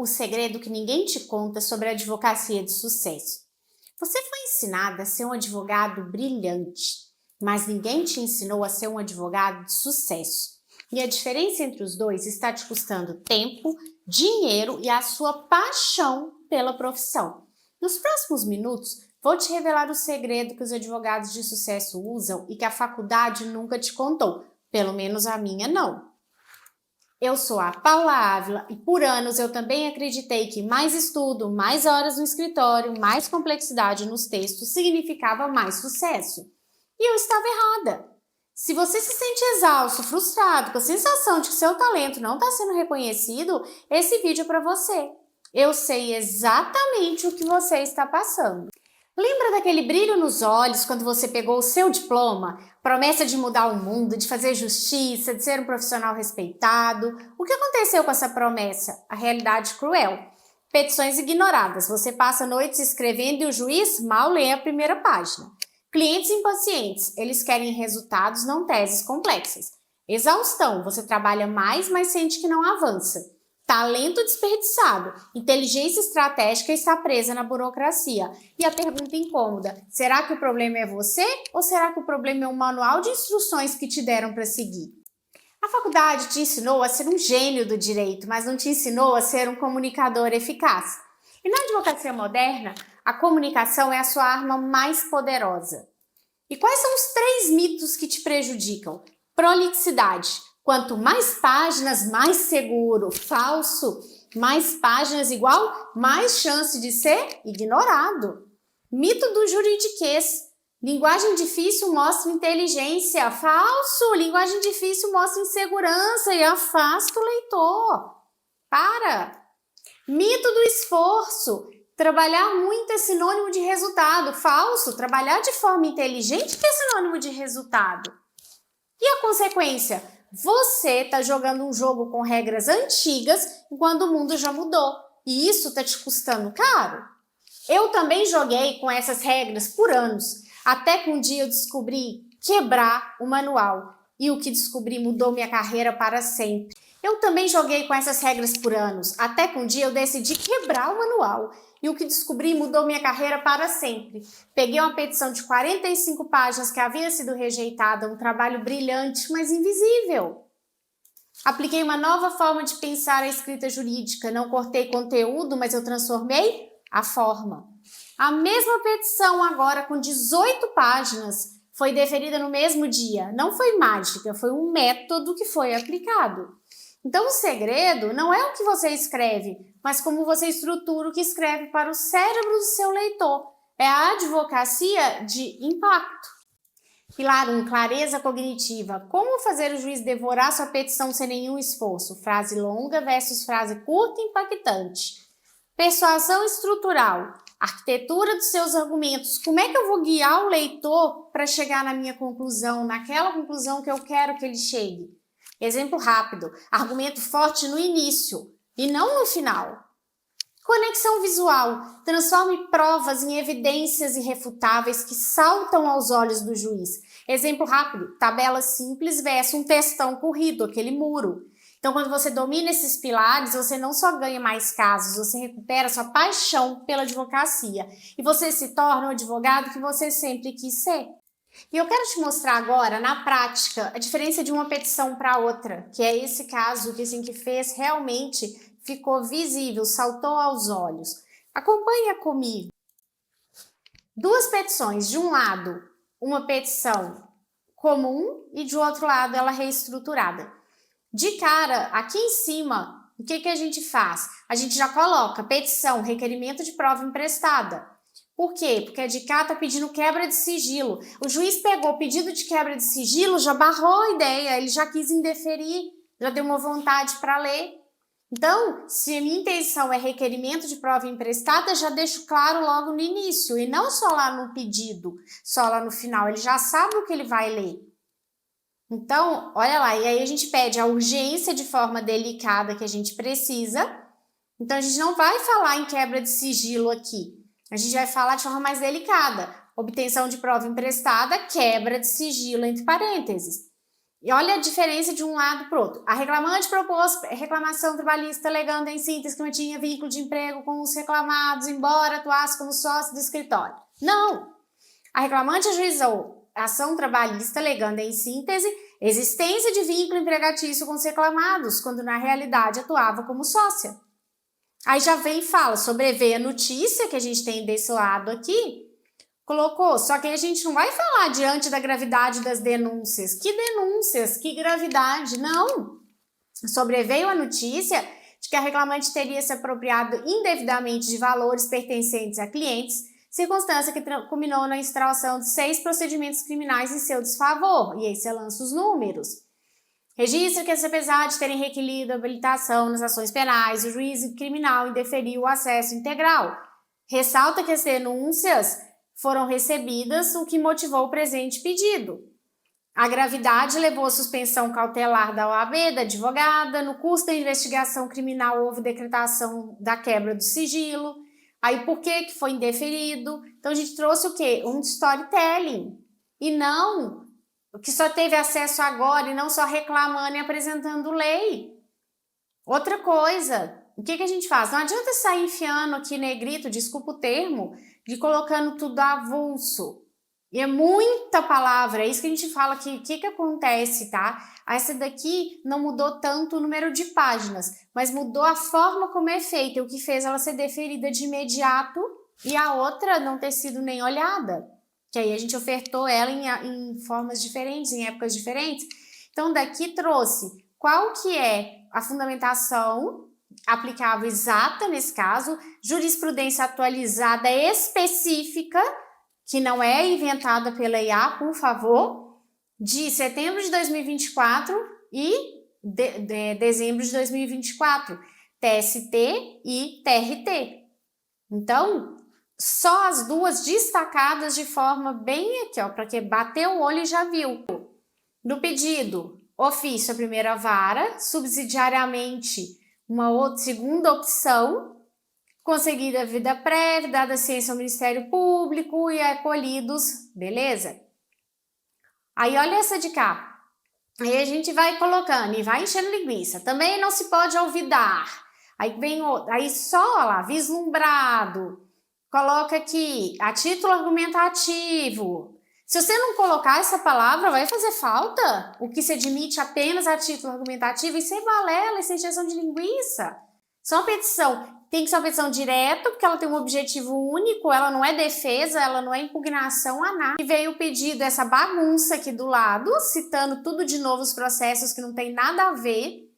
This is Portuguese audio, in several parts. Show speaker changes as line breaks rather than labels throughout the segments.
o segredo que ninguém te conta sobre a advocacia de sucesso. Você foi ensinada a ser um advogado brilhante, mas ninguém te ensinou a ser um advogado de sucesso. E a diferença entre os dois está te custando tempo, dinheiro e a sua paixão pela profissão. Nos próximos minutos, vou te revelar o segredo que os advogados de sucesso usam e que a faculdade nunca te contou, pelo menos a minha não. Eu sou a Paula Ávila e por anos eu também acreditei que mais estudo, mais horas no escritório, mais complexidade nos textos significava mais sucesso. E eu estava errada. Se você se sente exausto, frustrado, com a sensação de que seu talento não está sendo reconhecido, esse vídeo é para você. Eu sei exatamente o que você está passando. Lembra daquele brilho nos olhos quando você pegou o seu diploma? Promessa de mudar o mundo, de fazer justiça, de ser um profissional respeitado. O que aconteceu com essa promessa? A realidade cruel. Petições ignoradas. Você passa noites escrevendo e o juiz mal lê a primeira página. Clientes impacientes. Eles querem resultados, não teses complexas. Exaustão. Você trabalha mais, mas sente que não avança. Talento desperdiçado, inteligência estratégica está presa na burocracia. E a pergunta incômoda, será que o problema é você ou será que o problema é um manual de instruções que te deram para seguir? A faculdade te ensinou a ser um gênio do direito, mas não te ensinou a ser um comunicador eficaz. E na advocacia moderna, a comunicação é a sua arma mais poderosa. E quais são os 3 mitos que te prejudicam? Prolixidade. Quanto mais páginas, mais seguro. Falso. Mais páginas igual, mais chance de ser ignorado. Mito do juridiquês. Linguagem difícil mostra inteligência. Falso. Linguagem difícil mostra insegurança e afasta o leitor. Para. Mito do esforço. Trabalhar muito é sinônimo de resultado. Falso. Trabalhar de forma inteligente que é sinônimo de resultado. E a consequência? Você está jogando um jogo com regras antigas enquanto o mundo já mudou. E isso está te custando caro. Eu também joguei com essas regras por anos, até que um dia eu descobri quebrar o manual. E o que descobri mudou minha carreira para sempre. Eu também joguei com essas regras por anos, até que um dia eu decidi quebrar o manual. E o que descobri mudou minha carreira para sempre. Peguei uma petição de 45 páginas que havia sido rejeitada, um trabalho brilhante, mas invisível. Apliquei uma nova forma de pensar a escrita jurídica. Não cortei conteúdo, mas eu transformei a forma. A mesma petição agora com 18 páginas foi deferida no mesmo dia. Não foi mágica, foi um método que foi aplicado. Então, o segredo não é o que você escreve, mas como você estrutura o que escreve para o cérebro do seu leitor. É a advocacia de impacto. Pilar 1, clareza cognitiva. Como fazer o juiz devorar sua petição sem nenhum esforço? Frase longa versus frase curta e impactante. Persuasão estrutural. Arquitetura dos seus argumentos. Como é que eu vou guiar o leitor para chegar na minha conclusão, naquela conclusão que eu quero que ele chegue? Exemplo rápido, argumento forte no início e não no final. Conexão visual, transforme provas em evidências irrefutáveis que saltam aos olhos do juiz. Exemplo rápido, tabela simples versus um textão corrido, aquele muro. Então, quando você domina esses pilares, você não só ganha mais casos, você recupera sua paixão pela advocacia e você se torna o advogado que você sempre quis ser. E eu quero te mostrar agora, na prática, a diferença de uma petição para outra, que é esse caso que assim que fez realmente ficou visível, saltou aos olhos. Acompanha comigo. 2 petições, de um lado, uma petição comum e de outro lado ela reestruturada. De cara, aqui em cima, o que a gente faz? A gente já coloca petição, requerimento de prova emprestada. Por quê? Porque a de cá está pedindo quebra de sigilo. O juiz pegou o pedido de quebra de sigilo, já barrou a ideia, ele já quis indeferir, já deu uma vontade para ler. Então, se a minha intenção é requerimento de prova emprestada, já deixo claro logo no início, e não só lá no pedido, só lá no final, ele já sabe o que ele vai ler. Então, olha lá, e aí a gente pede a urgência de forma delicada que a gente precisa. Então, a gente não vai falar em quebra de sigilo aqui. A gente vai falar de forma mais delicada. Obtenção de prova emprestada, quebra de sigilo entre parênteses. E olha a diferença de um lado para o outro. A reclamante propôs reclamação trabalhista alegando em síntese que mantinha vínculo de emprego com os reclamados, embora atuasse como sócio do escritório. Não! A reclamante ajuizou ação trabalhista alegando em síntese existência de vínculo empregatício com os reclamados, quando na realidade atuava como sócia. Aí já vem e fala, sobreveio a notícia que a gente tem desse lado aqui, colocou, só que aí a gente não vai falar diante da gravidade das denúncias. Que denúncias? Que gravidade? Não! Sobreveio a notícia de que a reclamante teria se apropriado indevidamente de valores pertencentes a clientes, circunstância que culminou na instauração de 6 procedimentos criminais em seu desfavor. E aí você lança os números. Registra que, apesar de terem requerido habilitação nas ações penais, o juízo criminal indeferiu o acesso integral. Ressalta que as denúncias foram recebidas, o que motivou o presente pedido. A gravidade levou à suspensão cautelar da OAB, da advogada. No curso da investigação criminal houve decretação da quebra do sigilo. Aí por que foi indeferido? Então a gente trouxe o quê? Um storytelling. E não que só teve acesso agora e não só reclamando e apresentando lei. Outra coisa, o que a gente faz? Não adianta sair enfiando aqui negrito, desculpa o termo, de colocando tudo avulso. E é muita palavra, é isso que a gente fala aqui. O que acontece, tá? Essa daqui não mudou tanto o número de páginas, mas mudou a forma como é feita, o que fez ela ser deferida de imediato e a outra não ter sido nem olhada. Que aí a gente ofertou ela em formas diferentes, em épocas diferentes. Então daqui trouxe qual que é a fundamentação aplicável exata nesse caso, jurisprudência atualizada específica, que não é inventada pela IA, por favor, de setembro de 2024 e dezembro de 2024, TST e TRT. Então, só as duas destacadas de forma bem aqui, ó, para que bateu o olho e já viu. No pedido, ofício a primeira vara, subsidiariamente uma outra segunda opção, conseguida a vida prévia, dada a ciência ao Ministério Público e acolhidos, beleza? Aí olha essa de cá. Aí a gente vai colocando e vai enchendo linguiça. Também não se pode olvidar. Aí vem outro, aí só lá, vislumbrado. Coloca aqui, a título argumentativo. Se você não colocar essa palavra, vai fazer falta? O que se admite apenas a título argumentativo, isso é balela, isso é encheção de linguiça. Só uma petição. Tem que ser uma petição direta, porque ela tem um objetivo único, ela não é defesa, ela não é impugnação a nada. E veio o pedido, essa bagunça aqui do lado, citando tudo de novo os processos que não tem nada a ver.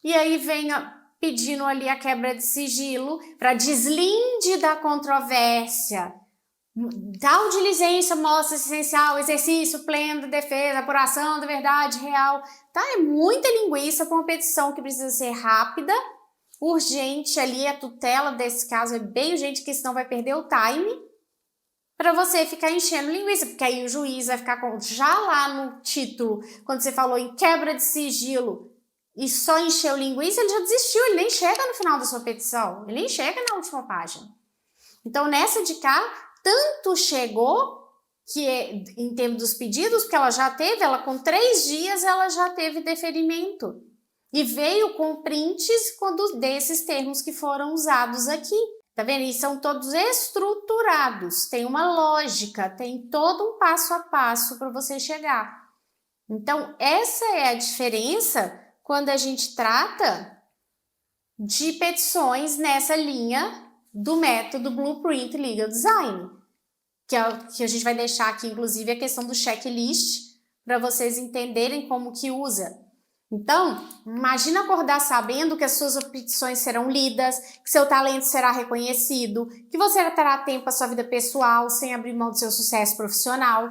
E aí vem pedindo ali a quebra de sigilo para deslinde da controvérsia. Tal diligência mostra essencial, exercício pleno de defesa, apuração da verdade real. Tá? É muita linguiça para uma petição que precisa ser rápida, urgente ali, a tutela desse caso é bem urgente, que senão vai perder o time, para você ficar enchendo linguiça, porque aí o juiz vai ficar com, já lá no título, quando você falou em quebra de sigilo, e só encheu linguiça, ele já desistiu, ele nem chega no final da sua petição, ele nem chega na última página. Então, nessa de cá, tanto chegou, que em termos dos pedidos, porque ela já teve, ela com 3 dias, ela já teve deferimento. E veio com prints desses termos que foram usados aqui. Tá vendo? E são todos estruturados, tem uma lógica, tem todo um passo a passo para você chegar. Então, essa é a diferença quando a gente trata de petições nessa linha do método Blueprint Legal Design, que é o que a gente vai deixar aqui, inclusive, a questão do checklist, para vocês entenderem como que usa. Então, imagina acordar sabendo que as suas petições serão lidas, que seu talento será reconhecido, que você terá tempo para sua vida pessoal sem abrir mão do seu sucesso profissional.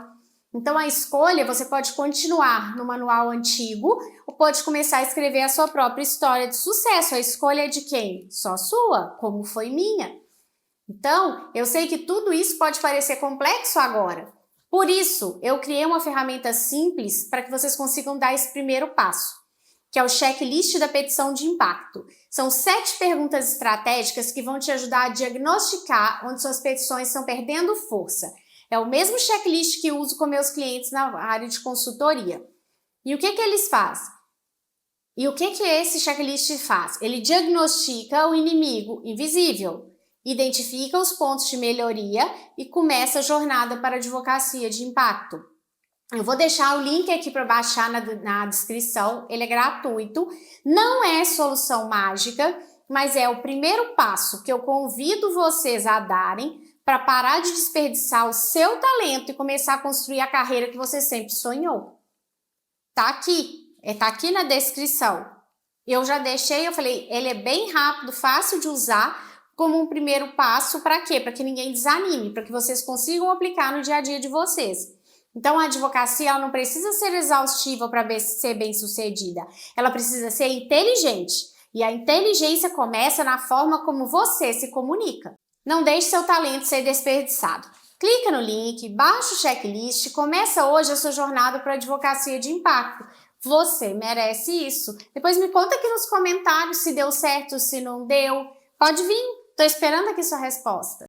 Então, a escolha, você pode continuar no manual antigo ou pode começar a escrever a sua própria história de sucesso. A escolha é de quem? Só sua, como foi minha. Então, eu sei que tudo isso pode parecer complexo agora. Por isso, eu criei uma ferramenta simples para que vocês consigam dar esse primeiro passo, que é o checklist da petição de impacto. São 7 perguntas estratégicas que vão te ajudar a diagnosticar onde suas petições estão perdendo força. É o mesmo checklist que uso com meus clientes na área de consultoria. E o que eles fazem? E o que esse checklist faz? Ele diagnostica o inimigo invisível, identifica os pontos de melhoria e começa a jornada para a advocacia de impacto. Eu vou deixar o link aqui para baixar na descrição, ele é gratuito, não é solução mágica, mas é o primeiro passo que eu convido vocês a darem para parar de desperdiçar o seu talento e começar a construir a carreira que você sempre sonhou. Tá aqui na descrição. Eu já deixei, eu falei, ele é bem rápido, fácil de usar, como um primeiro passo para quê? Para que ninguém desanime, para que vocês consigam aplicar no dia a dia de vocês. Então, a advocacia ela não precisa ser exaustiva para ser bem-sucedida, ela precisa ser inteligente. E a inteligência começa na forma como você se comunica. Não deixe seu talento ser desperdiçado. Clica no link, baixa o checklist, começa hoje a sua jornada para a advocacia de impacto. Você merece isso. Depois me conta aqui nos comentários se deu certo, se não deu. Pode vir, estou esperando aqui sua resposta.